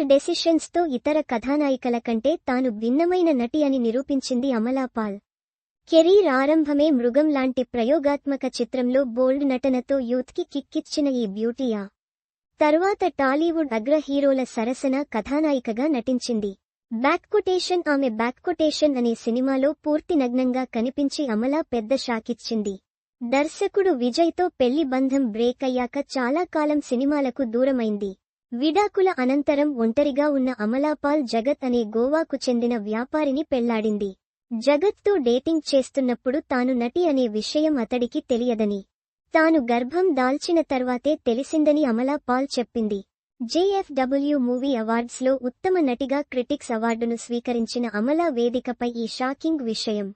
బోల్డ్ decisions తో ఇతర కథానాయికల కంటే తాను భిన్నమైన నటి అని నిరూపించింది అమలా పాల్. కెరీర్ ఆరంభమే మృగం లాంటి ప్రయోగాత్మక చిత్రంలో బోల్డ్ నటనతో యూత్కి కిక్కిచ్చిన ఈ బ్యూటీయా తర్వాత టాలీవుడ్ అగ్ర హీరోల సరసన కథానాయికగా నటించింది. ఆమె బ్యాక్కొటేషన్ అనే సినిమాలో పూర్తి నగ్నంగా కనిపించి అమలా పెద్ద షాకిచ్చింది. దర్శకుడు విజయ్తో పెళ్లి బంధం బ్రేక్ అయ్యాక చాలా కాలం సినిమాలకు దూరమైంది. విడాకుల అనంతరం ఒంటరిగా ఉన్న అమలాపాల్ జగత్ అనే గోవాకు చెందిన వ్యాపారిని పెళ్లాడింది. జగత్తో డేటింగ్ చేస్తున్నప్పుడు తాను నటి అనే విషయం అతడికి తెలియదని, తాను గర్భం దాల్చిన తర్వాతే తెలిసిందని అమలా పాల్ చెప్పింది. జేఎఫ్డబ్ల్యూ మూవీ అవార్డ్స్లో ఉత్తమ నటిగా క్రిటిక్స్ అవార్డును స్వీకరించిన అమలా వేదికపై ఈ షాకింగ్ విషయం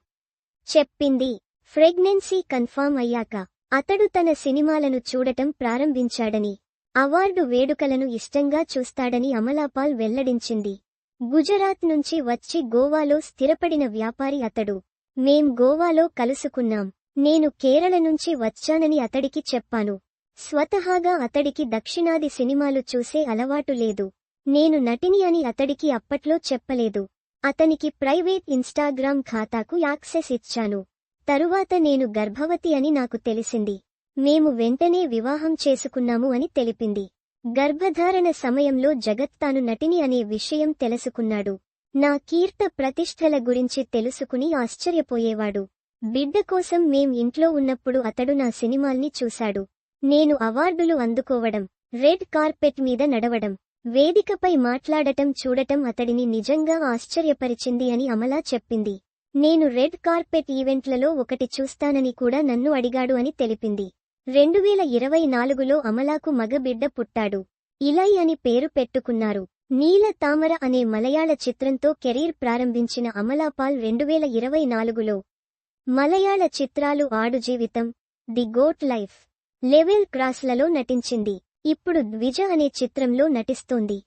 చెప్పింది. ప్రెగ్నెన్సీ కన్ఫర్మ్ అయ్యాక అతడు తన సినిమాలను చూడటం ప్రారంభించాడని, అవార్డు వేడుకలను ఇష్టంగా చూస్తాడని అమలాపాల్ వెల్లడించింది. గుజరాత్ నుంచి వచ్చి గోవాలో స్థిరపడిన వ్యాపారి అతడు. మేం గోవాలో కలుసుకున్నాం. నేను కేరళ నుంచి వచ్చానని అతడికి చెప్పాను. స్వతహాగా అతడికి దక్షిణాది సినిమాలు చూసే అలవాటు లేదు. నేను నటిని అని అతడికి అప్పట్లో చెప్పలేదు. అతనికి ప్రైవేట్ ఇన్స్టాగ్రామ్ ఖాతాకు యాక్సెస్ ఇచ్చాను. తరువాత నేను గర్భవతి అని నాకు తెలిసింది. మేము వెంటనే వివాహం చేసుకున్నాము అని తెలిపింది. గర్భధారణ సమయంలో జగత్ తాను నటిని అనే విషయం తెలుసుకున్నాడు. నా కీర్త ప్రతిష్టల గురించి తెలుసుకుని ఆశ్చర్యపోయేవాడు. బిడ్డ కోసం మేం ఇంట్లో ఉన్నప్పుడు అతడు నా సినిమాల్ని చూశాడు. నేను అవార్డులు అందుకోవడం, రెడ్ కార్పెట్ మీద నడవడం, వేదికపై మాట్లాడటం చూడటం అతడిని నిజంగా ఆశ్చర్యపరిచింది అని అమలా చెప్పింది. నేను రెడ్ కార్పెట్ ఈవెంట్లలో ఒకటి చూస్తానని కూడా నన్ను అడిగాడు అని తెలిపింది. 2024లో అమలాకు మగబిడ్డ పుట్టాడు. ఇలై అని పేరు పెట్టుకున్నారు. నీల తామర అనే మలయాళ చిత్రంతో కెరీర్ ప్రారంభించిన అమలాపాల్ 2024లో మలయాళ చిత్రాలు ఆడు జీవితం, ది గోట్ లైఫ్, లెవెల్ క్రాస్లలో నటించింది. ఇప్పుడు ద్విజ అనే చిత్రంలో నటిస్తోంది.